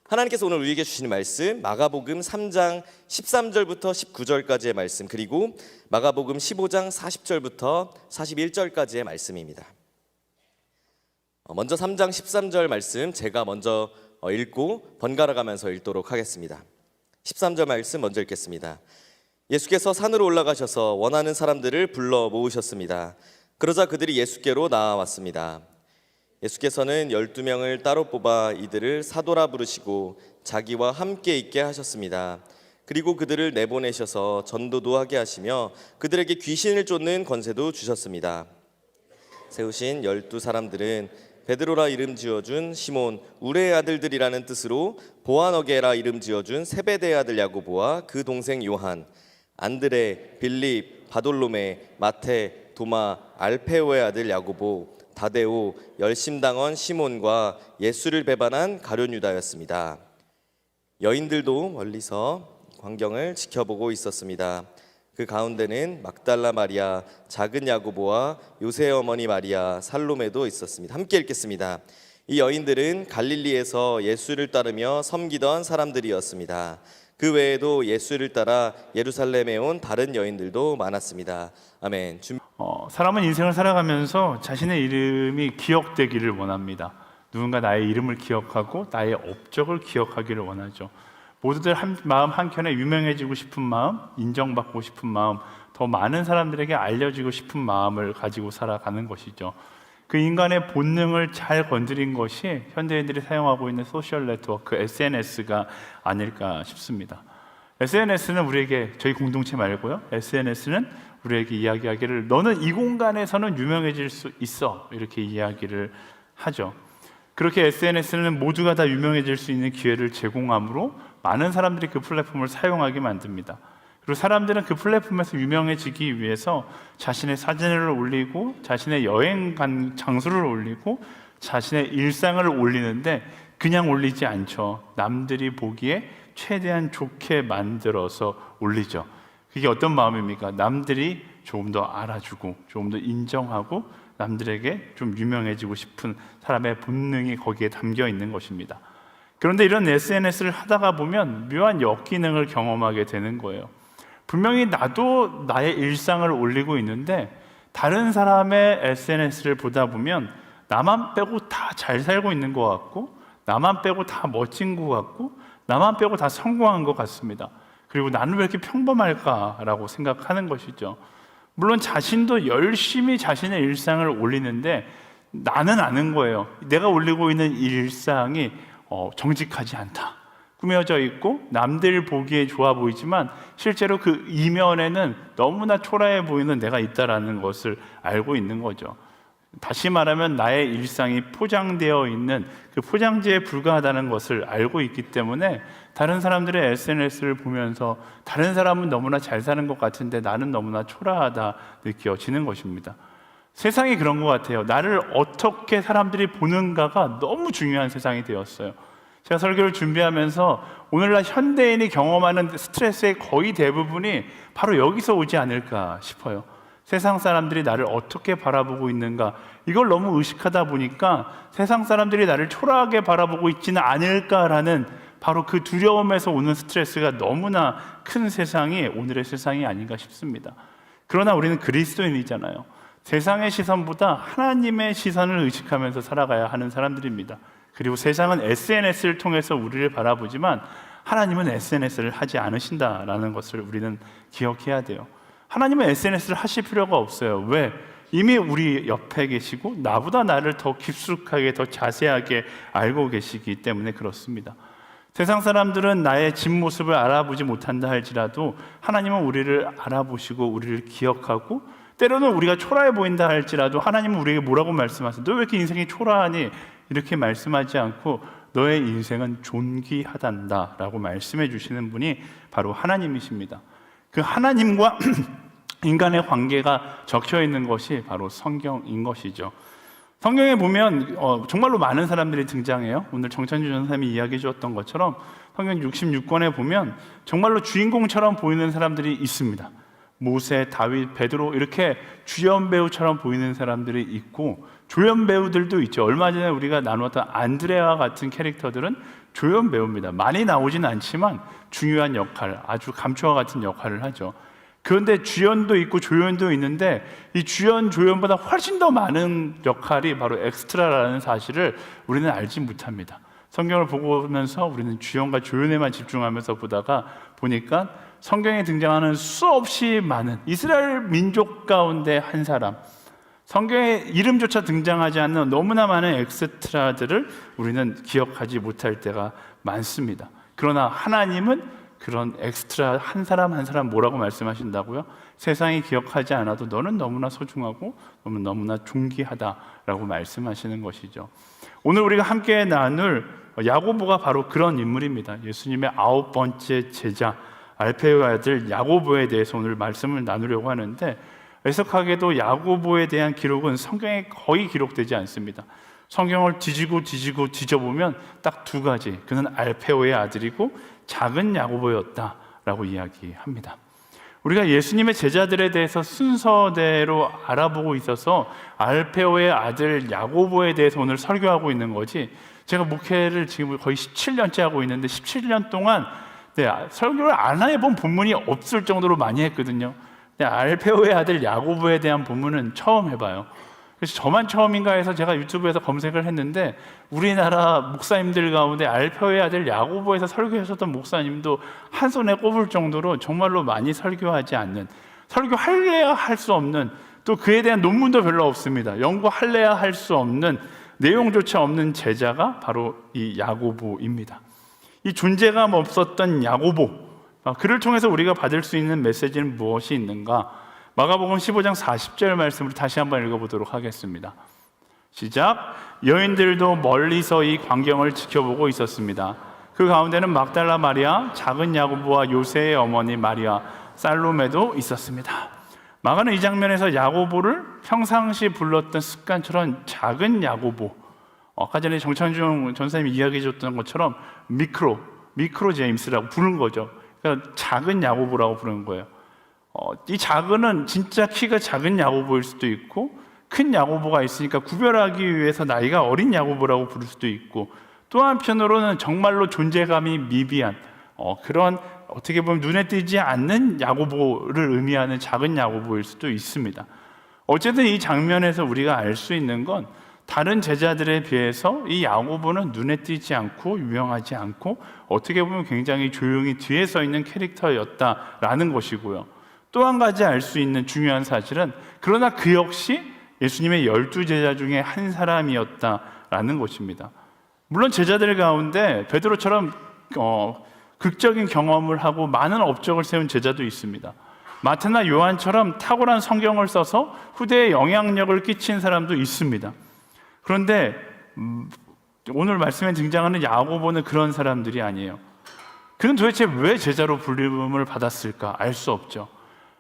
하나님께서 오늘 우리에게 주시는 말씀 마가복음 3장 13절부터 19절까지의 말씀, 그리고 마가복음 15장 40절부터 41절까지의 말씀입니다. 먼저 3장 13절 말씀 제가 먼저 읽고 번갈아 가면서 읽도록 하겠습니다. 13절 말씀 먼저 읽겠습니다. 예수께서 산으로 올라가셔서 원하는 사람들을 불러 모으셨습니다. 그러자 그들이 예수께로 나아왔습니다. 예수께서는 12명을 따로 뽑아 이들을 사도라 부르시고 자기와 함께 있게 하셨습니다. 그리고 그들을 내보내셔서 전도도 하게 하시며 그들에게 귀신을 쫓는 권세도 주셨습니다. 세우신 12사람들은 베드로라 이름 지어준 시몬, 우레의 아들들이라는 뜻으로 보아너게라 이름 지어준 세베대의 아들 야고보와 그 동생 요한, 안드레, 빌립, 바돌로메, 마테, 도마, 알페오의 아들 야고보, 다데오, 열심당원 시몬과 예수를 배반한 가룟 유다였습니다. 여인들도 멀리서 광경을 지켜보고 있었습니다. 그 가운데는 막달라 마리아, 작은 야고보와 요새의 어머니 마리아, 살로메도 있었습니다. 함께 읽겠습니다. 이 여인들은 갈릴리에서 예수를 따르며 섬기던 사람들이었습니다. 그 외에도 예수를 따라 예루살렘에 온 다른 여인들도 많았습니다. 아멘. 사람은 인생을 살아가면서 자신의 이름이 기억되기를 원합니다. 누군가 나의 이름을 기억하고 나의 업적을 기억하기를 원하죠. 모두들 마음 한켠에 유명해지고 싶은 마음, 인정받고 싶은 마음, 더 많은 사람들에게 알려지고 싶은 마음을 가지고 살아가는 것이죠. 그 인간의 본능을 잘 건드린 것이 현대인들이 사용하고 있는 소셜 네트워크, SNS가 아닐까 싶습니다. SNS는 우리에게, 저희 공동체 말고요, SNS는 우리에게 이야기하기를 너는 이 공간에서는 유명해질 수 있어, 이렇게 이야기를 하죠. 그렇게 SNS는 모두가 다 유명해질 수 있는 기회를 제공하므로 많은 사람들이 그 플랫폼을 사용하게 만듭니다. 그리고 사람들은 그 플랫폼에서 유명해지기 위해서 자신의 사진을 올리고 자신의 여행 간 장소를 올리고 자신의 일상을 올리는데 그냥 올리지 않죠. 남들이 보기에 최대한 좋게 만들어서 올리죠. 그게 어떤 마음입니까? 남들이 조금 더 알아주고 조금 더 인정하고 남들에게 좀 유명해지고 싶은 사람의 본능이 거기에 담겨 있는 것입니다. 그런데 이런 SNS를 하다가 보면 묘한 역기능을 경험하게 되는 거예요. 분명히 나도 나의 일상을 올리고 있는데 다른 사람의 SNS를 보다 보면 나만 빼고 다 잘 살고 있는 것 같고 나만 빼고 다 멋진 것 같고 나만 빼고 다 성공한 것 같습니다. 그리고 나는 왜 이렇게 평범할까라고 생각하는 것이죠. 물론 자신도 열심히 자신의 일상을 올리는데 나는 아는 거예요. 내가 올리고 있는 이 일상이 정직하지 않다, 꾸며져 있고 남들 보기에 좋아 보이지만 실제로 그 이면에는 너무나 초라해 보이는 내가 있다라는 것을 알고 있는 거죠. 다시 말하면 나의 일상이 포장되어 있는 그 포장지에 불과하다는 것을 알고 있기 때문에 다른 사람들의 SNS를 보면서 다른 사람은 너무나 잘 사는 것 같은데 나는 너무나 초라하다 느껴지는 것입니다. 세상이 그런 것 같아요. 나를 어떻게 사람들이 보는가가 너무 중요한 세상이 되었어요. 제가 설교를 준비하면서 오늘날 현대인이 경험하는 스트레스의 거의 대부분이 바로 여기서 오지 않을까 싶어요. 세상 사람들이 나를 어떻게 바라보고 있는가, 이걸 너무 의식하다 보니까 세상 사람들이 나를 초라하게 바라보고 있지는 않을까라는 바로 그 두려움에서 오는 스트레스가 너무나 큰 세상이 오늘의 세상이 아닌가 싶습니다. 그러나 우리는 그리스도인이잖아요. 세상의 시선보다 하나님의 시선을 의식하면서 살아가야 하는 사람들입니다. 그리고 세상은 SNS를 통해서 우리를 바라보지만 하나님은 SNS를 하지 않으신다라는 것을 우리는 기억해야 돼요. 하나님은 SNS를 하실 필요가 없어요. 왜? 이미 우리 옆에 계시고 나보다 나를 더 깊숙하게 더 자세하게 알고 계시기 때문에 그렇습니다. 세상 사람들은 나의 진모습을 알아보지 못한다 할지라도 하나님은 우리를 알아보시고 우리를 기억하고 때로는 우리가 초라해 보인다 할지라도 하나님은 우리에게 뭐라고 말씀하세요? 너 왜 이렇게 인생이 초라하니? 이렇게 말씀하지 않고 너의 인생은 존귀하단다 라고 말씀해 주시는 분이 바로 하나님이십니다. 그 하나님과 인간의 관계가 적혀 있는 것이 바로 성경인 것이죠. 성경에 보면 정말로 많은 사람들이 등장해요. 오늘 정찬주 전사님이 이야기해 주었던 것처럼 성경 66권에 보면 정말로 주인공처럼 보이는 사람들이 있습니다. 모세, 다윗, 베드로 이렇게 주연 배우처럼 보이는 사람들이 있고 조연 배우들도 있죠. 얼마 전에 우리가 나누었던 안드레와 같은 캐릭터들은 조연 배우입니다. 많이 나오지는 않지만 중요한 역할, 아주 감초와 같은 역할을 하죠. 그런데 주연도 있고 조연도 있는데 이 주연, 조연보다 훨씬 더 많은 역할이 바로 엑스트라라는 사실을 우리는 알지 못합니다. 성경을 보면서 우리는 주연과 조연에만 집중하면서 보니까 성경에 등장하는 수없이 많은 이스라엘 민족 가운데 한 사람, 성경에 이름조차 등장하지 않는 너무나 많은 엑스트라들을 우리는 기억하지 못할 때가 많습니다. 그러나 하나님은 그런 엑스트라 한 사람 한 사람 뭐라고 말씀하신다고요? 세상이 기억하지 않아도 너는 너무나 소중하고 너무나 존귀하다라고 말씀하시는 것이죠. 오늘 우리가 함께 나눌 야고보가 바로 그런 인물입니다. 예수님의 9번째 제자 알페오의 아들 야고보에 대해서 오늘 말씀을 나누려고 하는데, 애석하게도 야고보에 대한 기록은 성경에 거의 기록되지 않습니다. 성경을 뒤져보면 딱 두 가지, 그는 알페오의 아들이고 작은 야고보였다라고 이야기합니다. 우리가 예수님의 제자들에 대해서 순서대로 알아보고 있어서 알페오의 아들 야고보에 대해서 오늘 설교하고 있는 거지, 제가 목회를 지금 거의 17년째 하고 있는데 17년 동안 설교를 안 해본 본문이 없을 정도로 많이 했거든요. 알페오의 아들 야고보에 대한 본문은 처음 해봐요. 그래서 저만 처음인가 해서 제가 유튜브에서 검색을 했는데, 우리나라 목사님들 가운데 알페오의 아들 야고보에서 설교하셨던 목사님도 한 손에 꼽을 정도로 정말로 많이 설교하지 않는, 설교할래야 할 수 없는, 또 그에 대한 논문도 별로 없습니다. 연구할래야 할 수 없는, 내용조차 없는 제자가 바로 이 야고보입니다. 이 존재감 없었던 야고보, 그를 통해서 우리가 받을 수 있는 메시지는 무엇이 있는가? 마가복음 15장 40절 말씀을 다시 한번 읽어보도록 하겠습니다. 시작. 여인들도 멀리서 이 광경을 지켜보고 있었습니다. 그 가운데는 막달라 마리아, 작은 야고보와 요새의 어머니 마리아, 살로메도 있었습니다. 마가는 이 장면에서 야고보를 평상시 불렀던 습관처럼 작은 야고보, 아까 전에 정찬중 전사님이 이야기해 줬던 것처럼 미크로 제임스라고 부른 거죠. 그러니까 작은 야고보라고 부르는 거예요. 이 작은은 진짜 키가 작은 야고보일 수도 있고, 큰 야고보가 있으니까 구별하기 위해서 나이가 어린 야고보라고 부를 수도 있고, 또 한편으로는 정말로 존재감이 미비한 그런, 어떻게 보면 눈에 띄지 않는 야고보를 의미하는 작은 야고보일 수도 있습니다. 어쨌든 이 장면에서 우리가 알 수 있는 건, 다른 제자들에 비해서 이 야고보는 눈에 띄지 않고 유명하지 않고 어떻게 보면 굉장히 조용히 뒤에 서 있는 캐릭터였다라는 것이고요. 또 한 가지 알 수 있는 중요한 사실은, 그러나 그 역시 예수님의 12제자 중에 한 사람이었다라는 것입니다. 물론 제자들 가운데 베드로처럼 극적인 경험을 하고 많은 업적을 세운 제자도 있습니다. 마태나 요한처럼 탁월한 성경을 써서 후대에 영향력을 끼친 사람도 있습니다. 그런데 오늘 말씀에 등장하는 야고보는 그런 사람들이 아니에요. 그는 도대체 왜 제자로 불림을 받았을까? 알 수 없죠.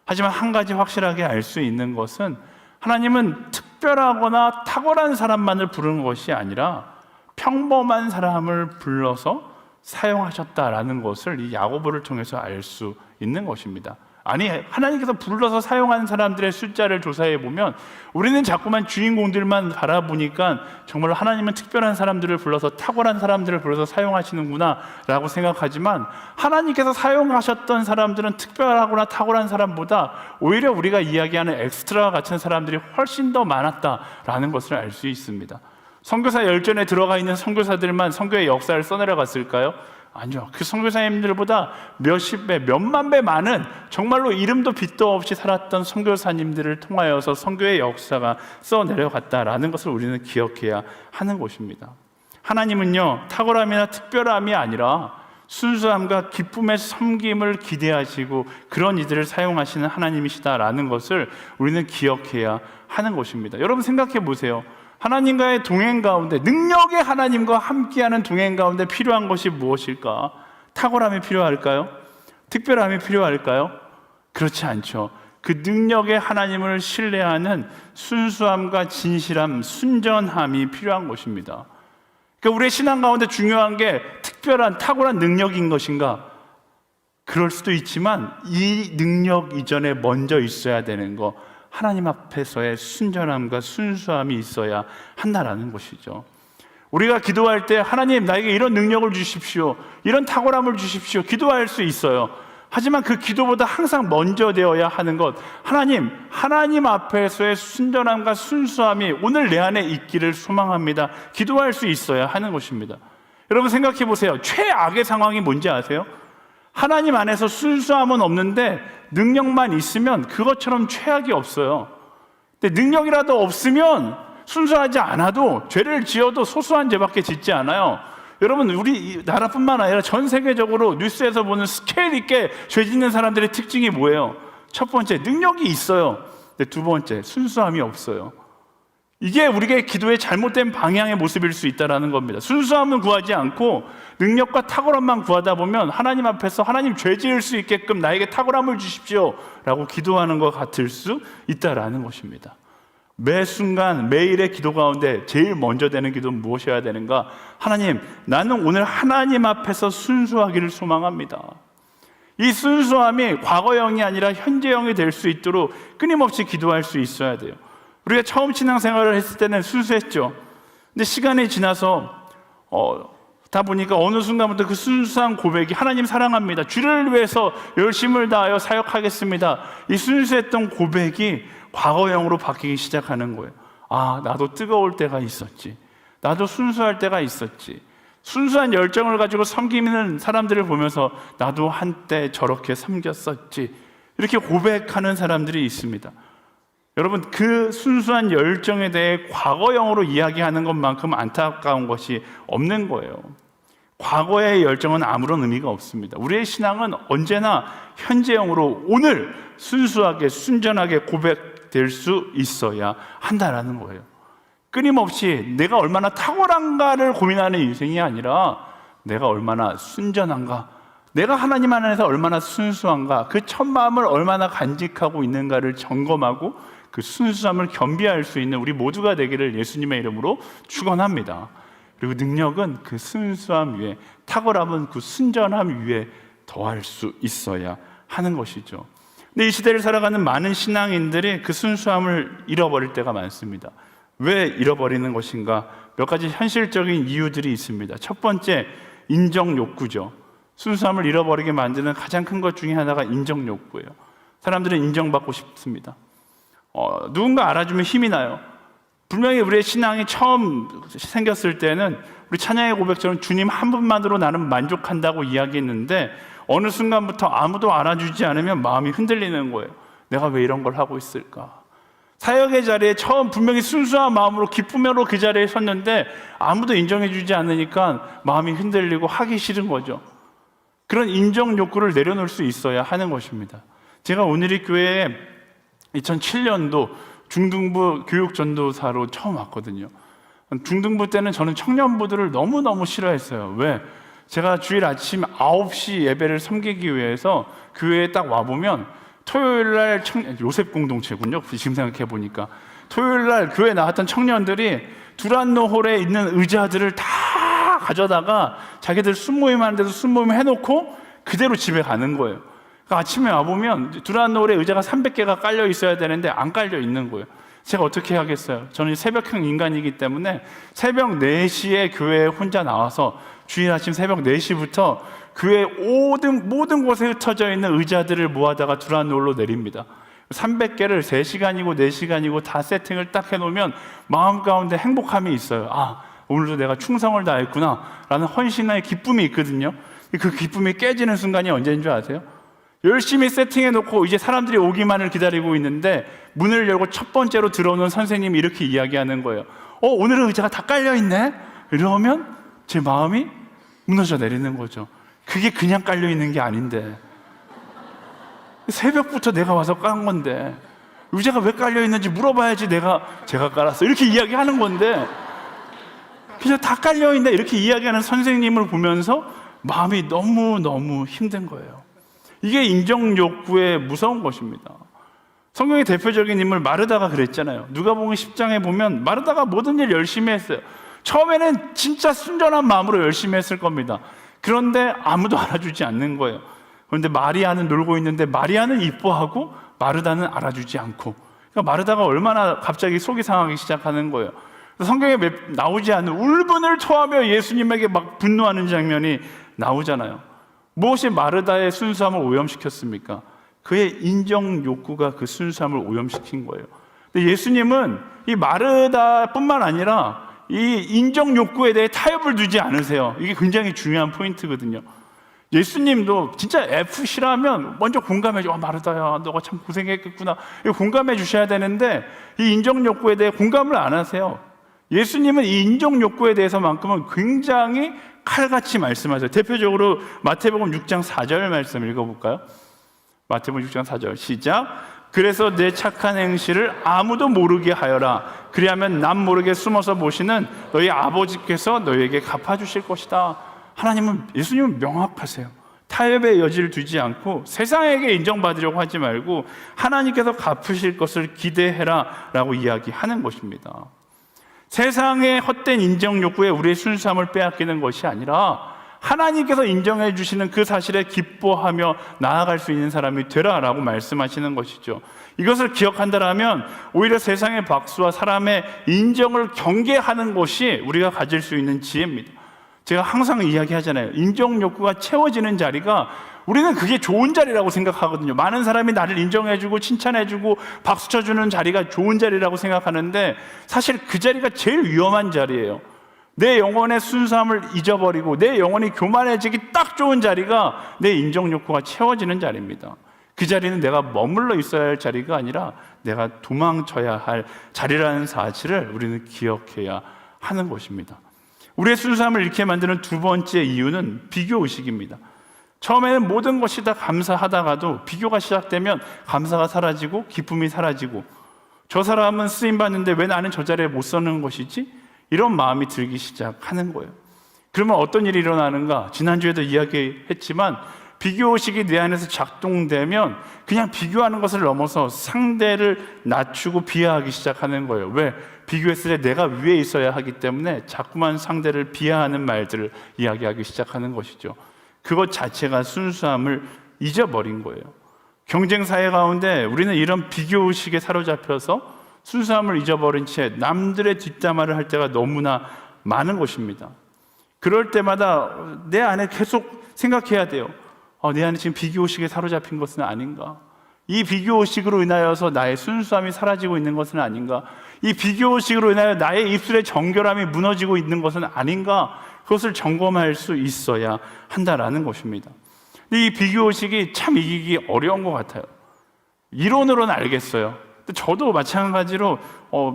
하지만 한 가지 확실하게 알 수 있는 것은, 하나님은 특별하거나 탁월한 사람만을 부르는 것이 아니라 평범한 사람을 불러서 사용하셨다라는 것을 이 야고보를 통해서 알 수 있는 것입니다. 아니, 하나님께서 불러서 사용한 사람들의 숫자를 조사해 보면 우리는 자꾸만 주인공들만 바라보니까 정말로 하나님은 특별한 사람들을 불러서, 탁월한 사람들을 불러서 사용하시는구나 라고 생각하지만, 하나님께서 사용하셨던 사람들은 특별하거나 탁월한 사람보다 오히려 우리가 이야기하는 엑스트라와 같은 사람들이 훨씬 더 많았다라는 것을 알 수 있습니다. 선교사 열전에 들어가 있는 선교사들만 선교의 역사를 써내려갔을까요? 아니요. 그 선교사님들보다 몇십 배, 몇만 배 많은, 정말로 이름도 빛도 없이 살았던 선교사님들을 통하여서 선교의 역사가 써내려갔다라는 것을 우리는 기억해야 하는 것입니다. 하나님은요, 탁월함이나 특별함이 아니라 순수함과 기쁨의 섬김을 기대하시고 그런 이들을 사용하시는 하나님이시다라는 것을 우리는 기억해야 하는 것입니다. 여러분 생각해 보세요. 하나님과의 동행 가운데, 능력의 하나님과 함께하는 동행 가운데 필요한 것이 무엇일까? 탁월함이 필요할까요? 특별함이 필요할까요? 그렇지 않죠. 그 능력의 하나님을 신뢰하는 순수함과 진실함, 순전함이 필요한 것입니다. 그러니까 우리의 신앙 가운데 중요한 게 특별한, 탁월한 능력인 것인가? 그럴 수도 있지만 이 능력 이전에 먼저 있어야 되는 거, 하나님 앞에서의 순전함과 순수함이 있어야 한다라는 것이죠. 우리가 기도할 때 하나님 나에게 이런 능력을 주십시오, 이런 탁월함을 주십시오, 기도할 수 있어요. 하지만 그 기도보다 항상 먼저 되어야 하는 것, 하나님 앞에서의 순전함과 순수함이 오늘 내 안에 있기를 소망합니다. 기도할 수 있어야 하는 것입니다. 여러분 생각해 보세요. 최악의 상황이 뭔지 아세요? 하나님 안에서 순수함은 없는데 능력만 있으면 그것처럼 최악이 없어요. 근데 능력이라도 없으면 순수하지 않아도 죄를 지어도 소소한 죄밖에 짓지 않아요. 여러분 우리 나라뿐만 아니라 전 세계적으로 뉴스에서 보는 스케일 있게 죄 짓는 사람들의 특징이 뭐예요? 첫 번째, 능력이 있어요. 근데 두 번째, 순수함이 없어요. 이게 우리의 기도의 잘못된 방향의 모습일 수 있다는 겁니다. 순수함은 구하지 않고 능력과 탁월함만 구하다 보면 하나님 앞에서 하나님 죄 지을 수 있게끔 나에게 탁월함을 주십시오 라고 기도하는 것 같을 수 있다는 것입니다. 매 순간 매일의 기도 가운데 제일 먼저 되는 기도는 무엇이어야 되는가? 하나님, 나는 오늘 하나님 앞에서 순수하기를 소망합니다. 이 순수함이 과거형이 아니라 현재형이 될 수 있도록 끊임없이 기도할 수 있어야 돼요. 우리가 처음 신앙생활을 했을 때는 순수했죠. 근데 시간이 지나서 다 보니까 어느 순간부터 그 순수한 고백이 하나님 사랑합니다, 주를 위해서 열심을 다하여 사역하겠습니다, 이 순수했던 고백이 과거형으로 바뀌기 시작하는 거예요. 아, 나도 뜨거울 때가 있었지, 나도 순수할 때가 있었지, 순수한 열정을 가지고 섬기는 사람들을 보면서 나도 한때 저렇게 섬겼었지, 이렇게 고백하는 사람들이 있습니다. 여러분, 그 순수한 열정에 대해 과거형으로 이야기하는 것만큼 안타까운 것이 없는 거예요. 과거의 열정은 아무런 의미가 없습니다. 우리의 신앙은 언제나 현재형으로 오늘 순수하게 순전하게 고백될 수 있어야 한다는 거예요. 끊임없이 내가 얼마나 탁월한가를 고민하는 인생이 아니라 내가 얼마나 순전한가, 내가 하나님 안에서 얼마나 순수한가, 그 첫 마음을 얼마나 간직하고 있는가를 점검하고 그 순수함을 겸비할 수 있는 우리 모두가 되기를 예수님의 이름으로 축원합니다. 그리고 능력은 그 순수함 위에, 탁월함은 그 순전함 위에 더할 수 있어야 하는 것이죠. 근데 이 시대를 살아가는 많은 신앙인들이 그 순수함을 잃어버릴 때가 많습니다. 왜 잃어버리는 것인가? 몇 가지 현실적인 이유들이 있습니다. 첫 번째, 인정 욕구죠. 순수함을 잃어버리게 만드는 가장 큰 것 중에 하나가 인정 욕구예요. 사람들은 인정받고 싶습니다. 누군가 알아주면 힘이 나요. 분명히 우리의 신앙이 처음 생겼을 때는 우리 찬양의 고백처럼 주님 한 분만으로 나는 만족한다고 이야기했는데 어느 순간부터 아무도 알아주지 않으면 마음이 흔들리는 거예요. 내가 왜 이런 걸 하고 있을까? 사역의 자리에 처음 분명히 순수한 마음으로 기쁨으로 그 자리에 섰는데 아무도 인정해주지 않으니까 마음이 흔들리고 하기 싫은 거죠. 그런 인정 욕구를 내려놓을 수 있어야 하는 것입니다. 제가 오늘이 교회에 2007년도 중등부 교육전도사로 처음 왔거든요. 중등부 때는 저는 청년부들을 너무너무 싫어했어요. 왜? 제가 주일 아침 9시 예배를 섬기기 위해서 교회에 딱 와보면 토요일날 요셉 공동체군요. 지금 생각해보니까 토요일날 교회 나왔던 청년들이 두란노 홀에 있는 의자들을 다 가져다가 자기들 순모임 하는 데도 순모임 해놓고 그대로 집에 가는 거예요. 그러니까 아침에 와보면 두란노 홀에 의자가 300개가 깔려 있어야 되는데 안 깔려 있는 거예요. 제가 어떻게 하겠어요? 저는 새벽형 인간이기 때문에 새벽 4시에 교회에 혼자 나와서 주일 아침 새벽 4시부터 교회 모든 곳에 흩어져 있는 의자들을 모아다가 두란노홀로 내립니다. 300개를 3시간이고 4시간이고 다 세팅을 딱 해놓으면 마음 가운데 행복함이 있어요. 아, 오늘도 내가 충성을 다했구나 라는 헌신의 기쁨이 있거든요. 그 기쁨이 깨지는 순간이 언제인 줄 아세요? 열심히 세팅해놓고 이제 사람들이 오기만을 기다리고 있는데 문을 열고 첫 번째로 들어오는 선생님이 이렇게 이야기하는 거예요. 오늘은 의자가 다 깔려있네? 이러면 제 마음이 무너져 내리는 거죠. 그게 그냥 깔려있는 게 아닌데 새벽부터 내가 와서 깐 건데 의자가 왜 깔려있는지 물어봐야지 제가 깔았어 이렇게 이야기하는 건데 그냥 다 깔려있네 이렇게 이야기하는 선생님을 보면서 마음이 너무너무 힘든 거예요. 이게 인정 욕구의 무서운 것입니다. 성경의 대표적인 인물 마르다가 그랬잖아요. 누가복음 10장에 보면 마르다가 모든 일 열심히 했어요. 처음에는 진짜 순전한 마음으로 열심히 했을 겁니다. 그런데 아무도 알아주지 않는 거예요. 그런데 마리아는 놀고 있는데 마리아는 이뻐하고 마르다는 알아주지 않고, 그러니까 마르다가 얼마나 갑자기 속이 상하기 시작하는 거예요. 성경에 나오지 않는 울분을 토하며 예수님에게 막 분노하는 장면이 나오잖아요. 무엇이 마르다의 순수함을 오염시켰습니까? 그의 인정 욕구가 그 순수함을 오염시킨 거예요. 근데 예수님은 이 마르다뿐만 아니라 이 인정 욕구에 대해 타협을 두지 않으세요. 이게 굉장히 중요한 포인트거든요. 예수님도 진짜 F시라면 먼저 공감해 줘. 마르다야, 너가 참 고생했겠구나. 공감해 주셔야 되는데 이 인정 욕구에 대해 공감을 안 하세요. 예수님은 이 인정 욕구에 대해서만큼은 굉장히 칼같이 말씀하세요. 대표적으로 마태복음 6장 4절 말씀 읽어볼까요? 마태복음 6장 4절 시작. 그래서 내 착한 행실을 아무도 모르게 하여라. 그리하면 남 모르게 숨어서 보시는 너희 아버지께서 너희에게 갚아주실 것이다. 예수님은 명확하세요. 타협의 여지를 두지 않고 세상에게 인정받으려고 하지 말고 하나님께서 갚으실 것을 기대해라 라고 이야기하는 것입니다. 세상의 헛된 인정 욕구에 우리의 순수함을 빼앗기는 것이 아니라 하나님께서 인정해 주시는 그 사실에 기뻐하며 나아갈 수 있는 사람이 되라라고 말씀하시는 것이죠. 이것을 기억한다면 오히려 세상의 박수와 사람의 인정을 경계하는 것이 우리가 가질 수 있는 지혜입니다. 제가 항상 이야기하잖아요. 인정 욕구가 채워지는 자리가 우리는 그게 좋은 자리라고 생각하거든요. 많은 사람이 나를 인정해주고 칭찬해주고 박수 쳐주는 자리가 좋은 자리라고 생각하는데 사실 그 자리가 제일 위험한 자리예요. 내 영혼의 순수함을 잊어버리고 내 영혼이 교만해지기 딱 좋은 자리가 내 인정 욕구가 채워지는 자리입니다. 그 자리는 내가 머물러 있어야 할 자리가 아니라 내가 도망쳐야 할 자리라는 사실을 우리는 기억해야 하는 것입니다. 우리의 순수함을 잃게 만드는 두 번째 이유는 비교의식입니다. 처음에는 모든 것이 다 감사하다가도 비교가 시작되면 감사가 사라지고 기쁨이 사라지고 저 사람은 쓰임받는데 왜 나는 저 자리에 못 서는 것이지? 이런 마음이 들기 시작하는 거예요. 그러면 어떤 일이 일어나는가? 지난주에도 이야기했지만 비교의식이 내 안에서 작동되면 그냥 비교하는 것을 넘어서 상대를 낮추고 비하하기 시작하는 거예요. 왜? 비교했을 때 내가 위에 있어야 하기 때문에 자꾸만 상대를 비하하는 말들을 이야기하기 시작하는 것이죠. 그것 자체가 순수함을 잊어버린 거예요. 경쟁사회 가운데 우리는 이런 비교의식에 사로잡혀서 순수함을 잊어버린 채 남들의 뒷담화를 할 때가 너무나 많은 것입니다. 그럴 때마다 내 안에 계속 생각해야 돼요. 내 안에 지금 비교의식에 사로잡힌 것은 아닌가? 이 비교의식으로 인하여서 나의 순수함이 사라지고 있는 것은 아닌가? 이 비교의식으로 인하여 나의 입술의 정결함이 무너지고 있는 것은 아닌가? 그것을 점검할 수 있어야 한다라는 것입니다. 근데 이 비교의식이 참 이기기 어려운 것 같아요. 이론으로는 알겠어요. 저도 마찬가지로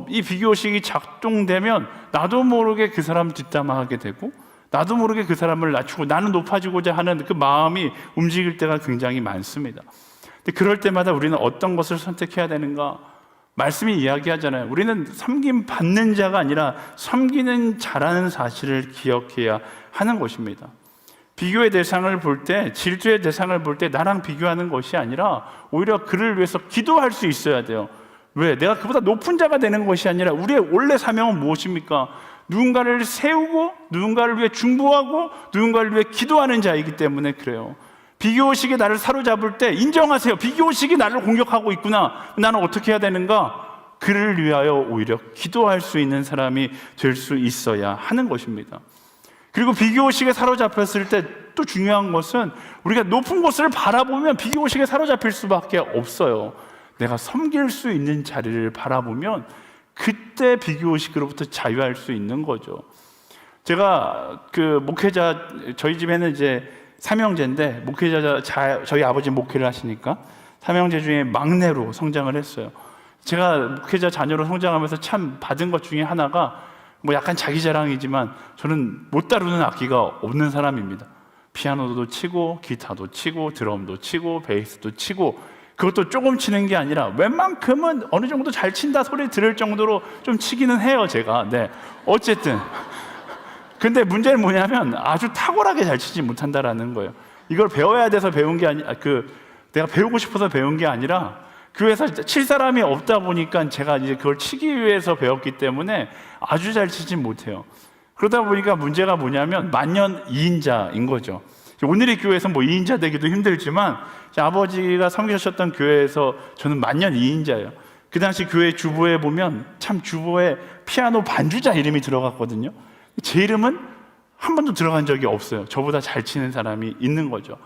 이 비교의식이 작동되면 나도 모르게 그 사람 뒷담화하게 되고 나도 모르게 그 사람을 낮추고 나는 높아지고자 하는 그 마음이 움직일 때가 굉장히 많습니다. 근데 그럴 때마다 우리는 어떤 것을 선택해야 되는가? 말씀이 이야기하잖아요. 우리는 섬김 받는 자가 아니라 섬기는 자라는 사실을 기억해야 하는 것입니다. 비교의 대상을 볼 때, 질투의 대상을 볼 때 나랑 비교하는 것이 아니라 오히려 그를 위해서 기도할 수 있어야 돼요. 왜? 내가 그보다 높은 자가 되는 것이 아니라 우리의 원래 사명은 무엇입니까? 누군가를 세우고 누군가를 위해 중보하고 누군가를 위해 기도하는 자이기 때문에 그래요. 비교의식이 나를 사로잡을 때 인정하세요. 비교의식이 나를 공격하고 있구나. 나는 어떻게 해야 되는가? 그를 위하여 오히려 기도할 수 있는 사람이 될 수 있어야 하는 것입니다. 그리고 비교의식에 사로잡혔을 때 또 중요한 것은 우리가 높은 곳을 바라보면 비교의식에 사로잡힐 수밖에 없어요. 내가 섬길 수 있는 자리를 바라보면 그때 비교의식으로부터 자유할 수 있는 거죠. 제가 목회자, 저희 집에는 이제 삼형제인데 저희 아버지 목회를 하시니까 삼형제 중에 막내로 성장을 했어요. 제가 목회자 자녀로 성장하면서 참 받은 것 중에 하나가 약간 자기 자랑이지만 저는 못 다루는 악기가 없는 사람입니다. 피아노도 치고 기타도 치고 드럼도 치고 베이스도 치고 그것도 조금 치는 게 아니라 웬만큼은 어느 정도 잘 친다 소리 들을 정도로 좀 치기는 해요, 제가. 네. 어쨌든 근데 문제는 뭐냐면 아주 탁월하게 잘 치지 못한다라는 거예요. 이걸 배워야 돼서 배운 게 아니, 내가 배우고 싶어서 배운 게 아니라 교회에서 칠 사람이 없다 보니까 제가 이제 그걸 치기 위해서 배웠기 때문에 아주 잘 치지 못해요. 그러다 보니까 문제가 뭐냐면 만년 2인자인 거죠. 오늘의 교회에서 2인자 되기도 힘들지만 아버지가 섬기셨던 교회에서 저는 만년 2인자예요. 그 당시 교회 주보에 보면 참 주보에 피아노 반주자 이름이 들어갔거든요. 제 이름은 한 번도 들어간 적이 없어요. 저보다 잘 치는 사람이 있는 거죠.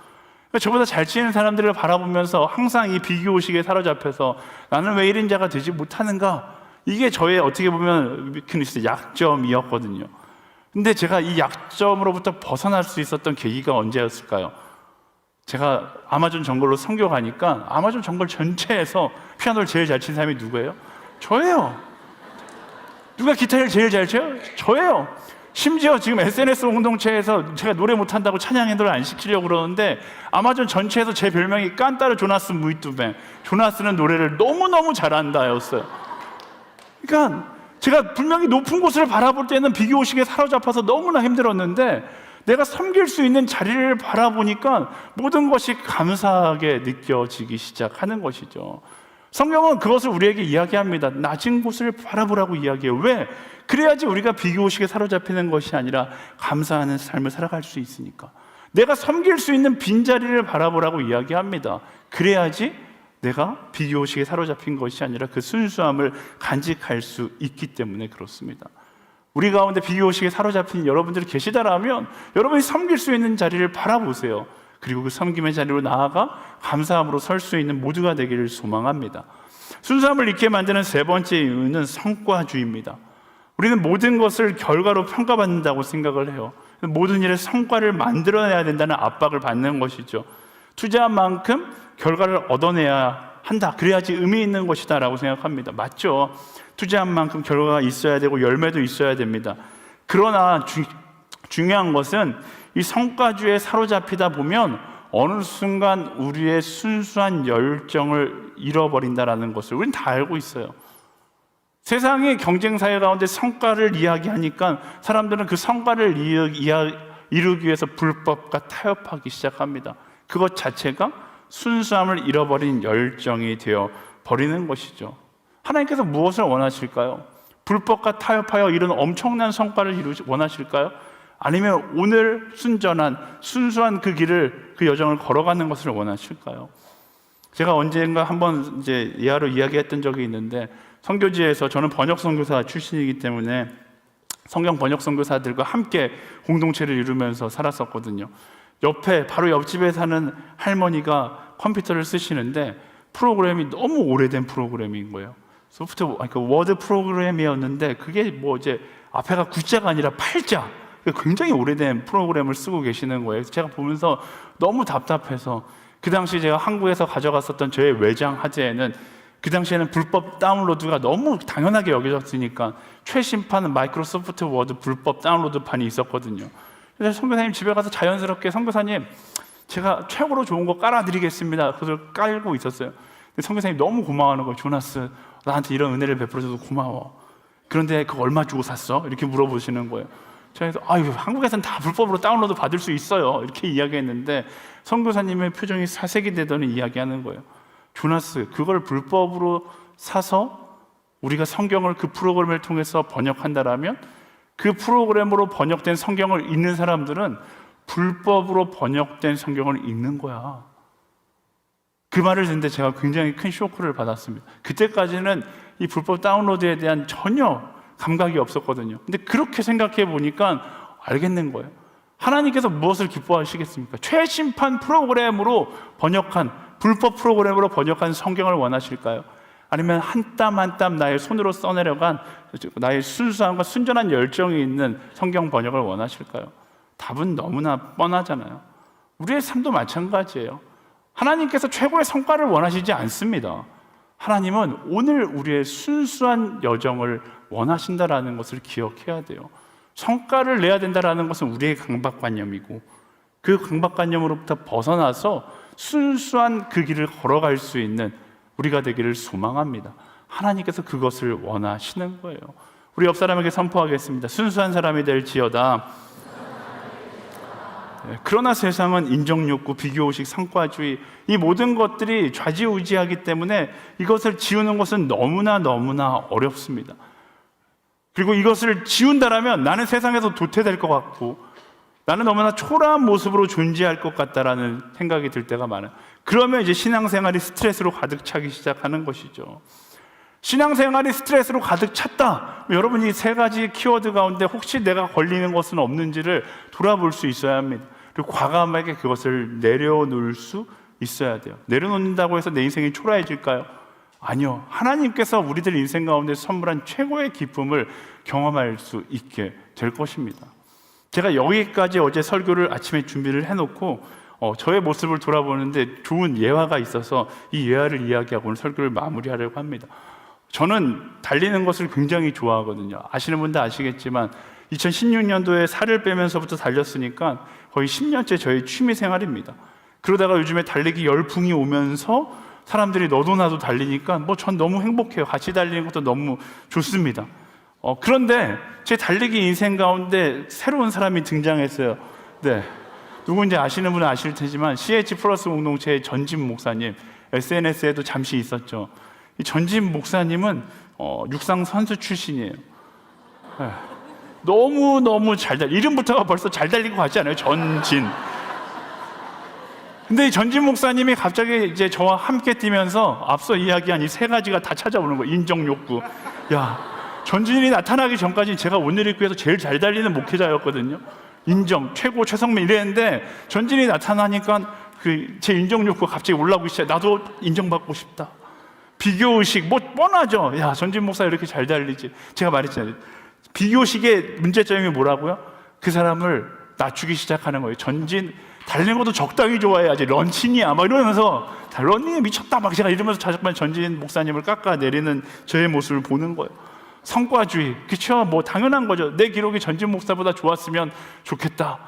그러니까 저보다 잘 치는 사람들을 바라보면서 항상 이 비교의식에 사로잡혀서 나는 왜 1인자가 되지 못하는가? 이게 저의 어떻게 보면 약점이었거든요. 근데 제가 이 약점으로부터 벗어날 수 있었던 계기가 언제였을까요? 제가 아마존 정글로 선교 가니까 아마존 정글 전체에서 피아노를 제일 잘 치는 사람이 누구예요? 저예요. 누가 기타를 제일 잘 쳐요? 저예요. 심지어 지금 SNS 공동체에서 제가 노래 못한다고 찬양 행도를 안 시키려고 그러는데 아마존 전체에서 제 별명이 깐따르 조나스 무이투뱅, 조나스는 노래를 너무너무 잘한다였어요. 그러니까 제가 분명히 높은 곳을 바라볼 때는 비교의식에 사로잡혀서 너무나 힘들었는데 내가 섬길 수 있는 자리를 바라보니까 모든 것이 감사하게 느껴지기 시작하는 것이죠. 성경은 그것을 우리에게 이야기합니다. 낮은 곳을 바라보라고 이야기해요. 왜? 그래야지 우리가 비교의식에 사로잡히는 것이 아니라 감사하는 삶을 살아갈 수 있으니까. 내가 섬길 수 있는 빈자리를 바라보라고 이야기합니다. 그래야지 내가 비교의식에 사로잡힌 것이 아니라 그 순수함을 간직할 수 있기 때문에 그렇습니다. 우리 가운데 비교의식에 사로잡힌 여러분들이 계시다라면 여러분이 섬길 수 있는 자리를 바라보세요. 그리고 그 섬김의 자리로 나아가 감사함으로 설 수 있는 모두가 되기를 소망합니다. 순수함을 잃게 만드는 세 번째 이유는 성과주의입니다. 우리는 모든 것을 결과로 평가받는다고 생각을 해요. 모든 일에 성과를 만들어내야 된다는 압박을 받는 것이죠. 투자한 만큼 결과를 얻어내야 한다. 그래야지 의미 있는 것이다 라고 생각합니다. 맞죠? 투자한 만큼 결과가 있어야 되고 열매도 있어야 됩니다. 그러나 중요한 것은 이 성과주의에 사로잡히다 보면 어느 순간 우리의 순수한 열정을 잃어버린다는 것을 우리는 다 알고 있어요. 세상의 경쟁사회 가운데 성과를 이야기하니까 사람들은 그 성과를 이루기 위해서 불법과 타협하기 시작합니다. 그것 자체가 순수함을 잃어버린 열정이 되어 버리는 것이죠. 하나님께서 무엇을 원하실까요? 불법과 타협하여 이런 엄청난 성과를 원하실까요? 아니면 오늘 순수한 그 길을, 그 여정을 걸어가는 것을 원하실까요? 제가 언젠가 한번 예하로 이야기했던 적이 있는데, 선교지에서 저는 번역 선교사 출신이기 때문에 성경 번역 선교사들과 함께 공동체를 이루면서 살았었거든요. 바로 옆집에 사는 할머니가 컴퓨터를 쓰시는데 프로그램이 너무 오래된 프로그램인 거예요. 그러니까 워드 프로그램이었는데 그게 앞에가 구자가 아니라 팔자, 굉장히 오래된 프로그램을 쓰고 계시는 거예요. 제가 보면서 너무 답답해서 그 당시 제가 한국에서 가져갔었던 저의 외장 하드에는 그 당시에는 불법 다운로드가 너무 당연하게 여겨졌으니까 최신판 마이크로소프트 워드 불법 다운로드판이 있었거든요. 그래서 선교사님 집에 가서 자연스럽게 선교사님 제가 최고로 좋은 거 깔아드리겠습니다. 그걸 깔고 있었어요. 근데 선교사님 너무 고마워하는 거예요. 조나스 나한테 이런 은혜를 베풀어줘서 고마워. 그런데 그거 얼마 주고 샀어? 이렇게 물어보시는 거예요. 제가 한국에서는 다 불법으로 다운로드 받을 수 있어요. 이렇게 이야기했는데 선교사님의 표정이 사색이 되더니 이야기하는 거예요. 조나스, 그걸 불법으로 사서 우리가 성경을 그 프로그램을 통해서 번역한다라면 그 프로그램으로 번역된 성경을 읽는 사람들은 불법으로 번역된 성경을 읽는 거야. 그 말을 듣는데 제가 굉장히 큰 쇼크를 받았습니다. 그때까지는 이 불법 다운로드에 대한 전혀 감각이 없었거든요. 근데 그렇게 생각해 보니까 알겠는 거예요. 하나님께서 무엇을 기뻐하시겠습니까? 최신판 프로그램으로 번역한, 불법 프로그램으로 번역한 성경을 원하실까요? 아니면 한 땀 한 땀 나의 손으로 써내려간 나의 순수함과 순전한 열정이 있는 성경 번역을 원하실까요? 답은 너무나 뻔하잖아요. 우리의 삶도 마찬가지예요. 하나님께서 최고의 성과를 원하시지 않습니다. 하나님은 오늘 우리의 순수한 여정을 원하신다라는 것을 기억해야 돼요. 성과를 내야 된다라는 것은 우리의 강박관념이고 그 강박관념으로부터 벗어나서 순수한 그 길을 걸어갈 수 있는 우리가 되기를 소망합니다. 하나님께서 그것을 원하시는 거예요. 우리 옆 사람에게 선포하겠습니다. 순수한 사람이 될지어다. 그러나 세상은 인정욕구, 비교의식, 성과주의, 이 모든 것들이 좌지우지하기 때문에 이것을 지우는 것은 너무나 어렵습니다. 그리고 이것을 지운다라면 나는 세상에서 도태될 것 같고 나는 너무나 초라한 모습으로 존재할 것 같다라는 생각이 들 때가 많아요. 그러면 이제 신앙생활이 스트레스로 가득 차기 시작하는 것이죠. 신앙생활이 스트레스로 가득 찼다. 여러분이 세 가지 키워드 가운데 혹시 내가 걸리는 것은 없는지를 돌아볼 수 있어야 합니다. 그리고 과감하게 그것을 내려놓을 수 있어야 돼요. 내려놓는다고 해서 내 인생이 초라해질까요? 아니요. 하나님께서 우리들 인생 가운데 선물한 최고의 기쁨을 경험할 수 있게 될 것입니다. 제가 여기까지 어제 설교를 아침에 준비를 해놓고 저의 모습을 돌아보는데 좋은 예화가 있어서 이 예화를 이야기하고 오늘 설교를 마무리하려고 합니다. 저는 달리는 것을 굉장히 좋아하거든요. 아시는 분도 아시겠지만 2016년도에 살을 빼면서부터 달렸으니까 거의 10년째 저의 취미 생활입니다. 그러다가 요즘에 달리기 열풍이 오면서 사람들이 너도 나도 달리니까 전 너무 행복해요. 같이 달리는 것도 너무 좋습니다. 그런데 제 달리기 인생 가운데 새로운 사람이 등장했어요. 네, 누군지 아시는 분은 아실 테지만 CH 플러스 공동체의 전진 목사님, SNS에도 잠시 있었죠. 이 전진 목사님은 육상 선수 출신이에요. 네. 너무 잘 이름부터가 벌써 잘 달리고 같지 않아요? 전진. 근데 이 전진 목사님이 갑자기 이제 저와 함께 뛰면서 앞서 이야기한 이 세 가지가 다 찾아오는 거예요. 인정 욕구. 야, 전진이 나타나기 전까지 제가 오늘입구에서 제일 잘 달리는 목회자였거든요. 인정, 최고, 최성민 이랬는데 전진이 나타나니까 제 인정 욕구가 갑자기 올라오기 시작해. 나도 인정받고 싶다. 비교의식, 뻔하죠. 야, 전진 목사 이렇게 잘 달리지. 제가 말했잖아요. 비교의식의 문제점이 뭐라고요? 그 사람을 낮추기 시작하는 거예요. 전진, 달리는 것도 적당히 좋아해야지. 런칭이야. 막 이러면서, 런닝에 미쳤다. 막 제가 이러면서 자꾸만 전진 목사님을 깎아내리는 저의 모습을 보는 거예요. 성과주의. 그쵸? 당연한 거죠. 내 기록이 전진 목사보다 좋았으면 좋겠다.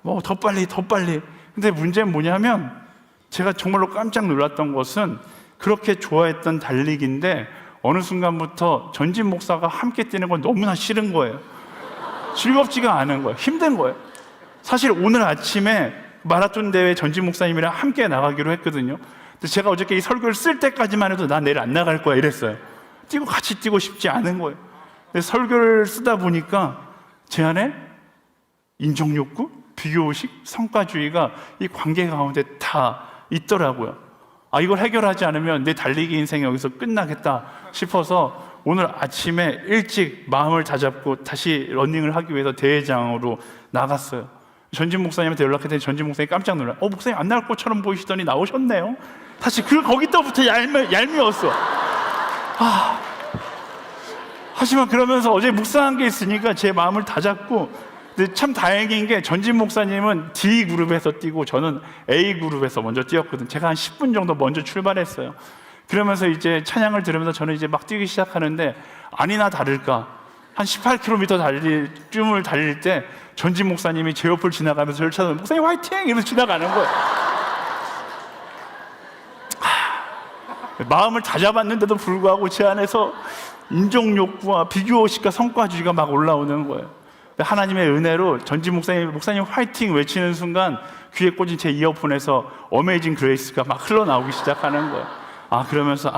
더 빨리. 근데 문제는 뭐냐면, 제가 정말로 깜짝 놀랐던 것은 그렇게 좋아했던 달리기인데 어느 순간부터 전진 목사가 함께 뛰는 건 너무나 싫은 거예요. 즐겁지가 않은 거예요. 힘든 거예요. 사실 오늘 아침에 마라톤 대회 전진 목사님이랑 함께 나가기로 했거든요. 근데 제가 어저께 이 설교를 쓸 때까지만 해도 나 내일 안 나갈 거야 이랬어요. 같이 뛰고 싶지 않은 거예요. 근데 설교를 쓰다 보니까 제 안에 인정욕구, 비교의식, 성과주의가 이 관계 가운데 다 있더라고요. 이걸 해결하지 않으면 내 달리기 인생이 여기서 끝나겠다 싶어서 오늘 아침에 일찍 마음을 다잡고 다시 러닝을 하기 위해서 대회장으로 나갔어요. 전진 목사님한테 연락했더니 전진 목사님이 깜짝 놀라요. 목사님 안 나올 것처럼 보이시더니 나오셨네요. 사실 거기서부터 얄미웠어. 하지만 그러면서 어제 묵상한 게 있으니까 제 마음을 다잡고, 근데 참 다행인 게 전진 목사님은 D그룹에서 뛰고 저는 A그룹에서 먼저 뛰었거든요. 제가 한 10분 정도 먼저 출발했어요. 그러면서 이제 찬양을 들으면서 저는 이제 막 뛰기 시작하는데 아니나 다를까 한 18km 쯤을 달릴 때 전진 목사님이 제 옆을 지나가면서 저를 찾아오면 목사님 화이팅! 이러면서 지나가는 거예요. 마음을 다잡았는데도 불구하고 제 안에서 인정욕구와 비교의식과 성과주의가 막 올라오는 거예요. 하나님의 은혜로 전진 목사님 화이팅 외치는 순간 귀에 꽂힌 제 이어폰에서 어메이징 그레이스가 막 흘러나오기 시작하는 거예요. 그러면서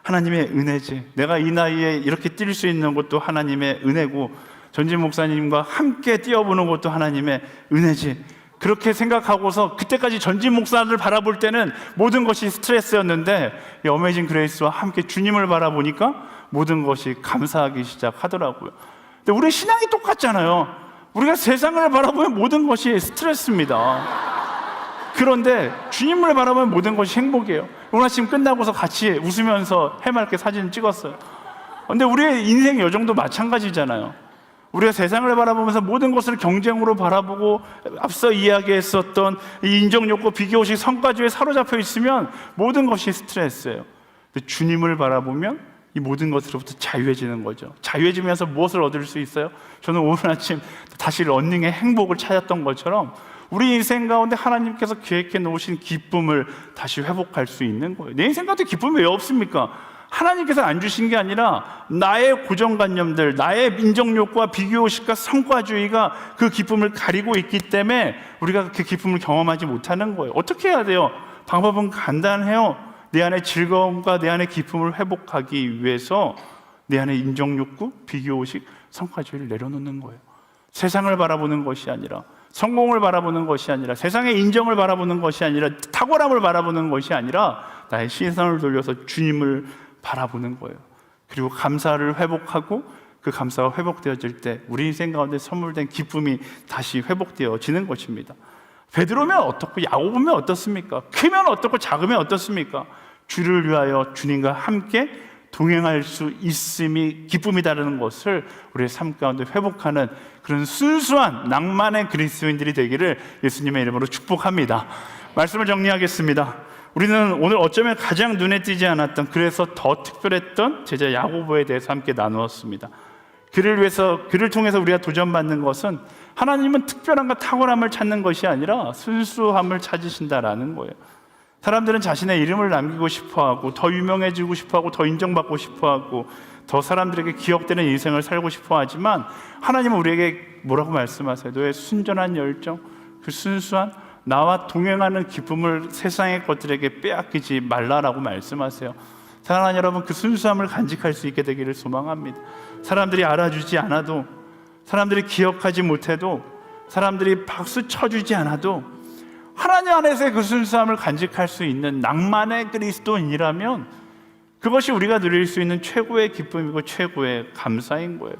하나님의 은혜지. 내가 이 나이에 이렇게 뛸 수 있는 것도 하나님의 은혜고 전진 목사님과 함께 뛰어보는 것도 하나님의 은혜지. 그렇게 생각하고서 그때까지 전진 목사를 바라볼 때는 모든 것이 스트레스였는데 이 어메이징 그레이스와 함께 주님을 바라보니까 모든 것이 감사하기 시작하더라고요. 근데 우리 신앙이 똑같잖아요. 우리가 세상을 바라보면 모든 것이 스트레스입니다. 그런데 주님을 바라보면 모든 것이 행복이에요. 오늘 아침 끝나고서 같이 웃으면서 해맑게 사진을 찍었어요. 근데 우리의 인생 여정도 마찬가지잖아요. 우리가 세상을 바라보면서 모든 것을 경쟁으로 바라보고 앞서 이야기했었던 이 인정욕구, 비교의식, 성과주의에 사로잡혀 있으면 모든 것이 스트레스예요. 근데 주님을 바라보면 이 모든 것으로부터 자유해지는 거죠. 자유해지면서 무엇을 얻을 수 있어요? 저는 오늘 아침 다시 러닝의 행복을 찾았던 것처럼 우리 인생 가운데 하나님께서 계획해 놓으신 기쁨을 다시 회복할 수 있는 거예요. 내 인생 가운데 기쁨이 왜 없습니까? 하나님께서 안 주신 게 아니라 나의 고정관념들, 나의 인정욕구와 비교의식과 성과주의가 그 기쁨을 가리고 있기 때문에 우리가 그 기쁨을 경험하지 못하는 거예요. 어떻게 해야 돼요? 방법은 간단해요. 내 안의 즐거움과 내 안의 기쁨을 회복하기 위해서 내 안의 인정욕구, 비교의식, 성과주의를 내려놓는 거예요. 세상을 바라보는 것이 아니라, 성공을 바라보는 것이 아니라, 세상의 인정을 바라보는 것이 아니라, 탁월함을 바라보는 것이 아니라 나의 시선을 돌려서 주님을 바라보는 거예요. 그리고 감사를 회복하고 그 감사가 회복되어질 때 우리 인생 가운데 선물된 기쁨이 다시 회복되어지는 것입니다. 베드로면 어떻고 야고보면 어떻습니까? 크면 어떻고 작으면 어떻습니까? 주를 위하여 주님과 함께 동행할 수 있음이 기쁨이다라는 것을 우리의 삶 가운데 회복하는 그런 순수한 낭만의 그리스도인들이 되기를 예수님의 이름으로 축복합니다. 말씀을 정리하겠습니다. 우리는 오늘 어쩌면 가장 눈에 띄지 않았던, 그래서 더 특별했던 제자 야고보에 대해서 함께 나누었습니다. 그를 통해서 우리가 도전받는 것은 하나님은 특별함과 탁월함을 찾는 것이 아니라 순수함을 찾으신다라는 거예요. 사람들은 자신의 이름을 남기고 싶어하고 더 유명해지고 싶어하고 더 인정받고 싶어하고 더 사람들에게 기억되는 인생을 살고 싶어하지만 하나님은 우리에게 뭐라고 말씀하세요? 너의 순전한 열정, 그 순수한 나와 동행하는 기쁨을 세상의 것들에게 빼앗기지 말라라고 말씀하세요. 사랑하는 여러분, 그 순수함을 간직할 수 있게 되기를 소망합니다. 사람들이 알아주지 않아도, 사람들이 기억하지 못해도, 사람들이 박수 쳐주지 않아도 하나님 안에서의 그 순수함을 간직할 수 있는 낭만의 그리스도인이라면 그것이 우리가 누릴 수 있는 최고의 기쁨이고 최고의 감사인 거예요.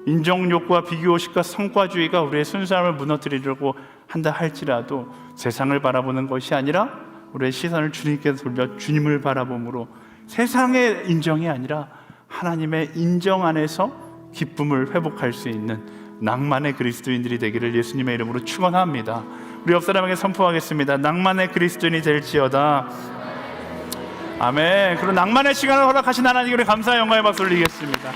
인정욕구와 비교의식과 성과주의가 우리의 순수함을 무너뜨리려고 한다 할지라도 세상을 바라보는 것이 아니라 우리의 시선을 주님께 돌려 주님을 바라봄으로 세상의 인정이 아니라 하나님의 인정 안에서 기쁨을 회복할 수 있는 낭만의 그리스도인들이 되기를 예수님의 이름으로 축원합니다. 우리 옆 사람에게 선포하겠습니다. 낭만의 그리스도인이 될지어다. 아멘. 그리고 낭만의 시간을 허락하신 하나님께 감사의 영광의 박수 올리겠습니다.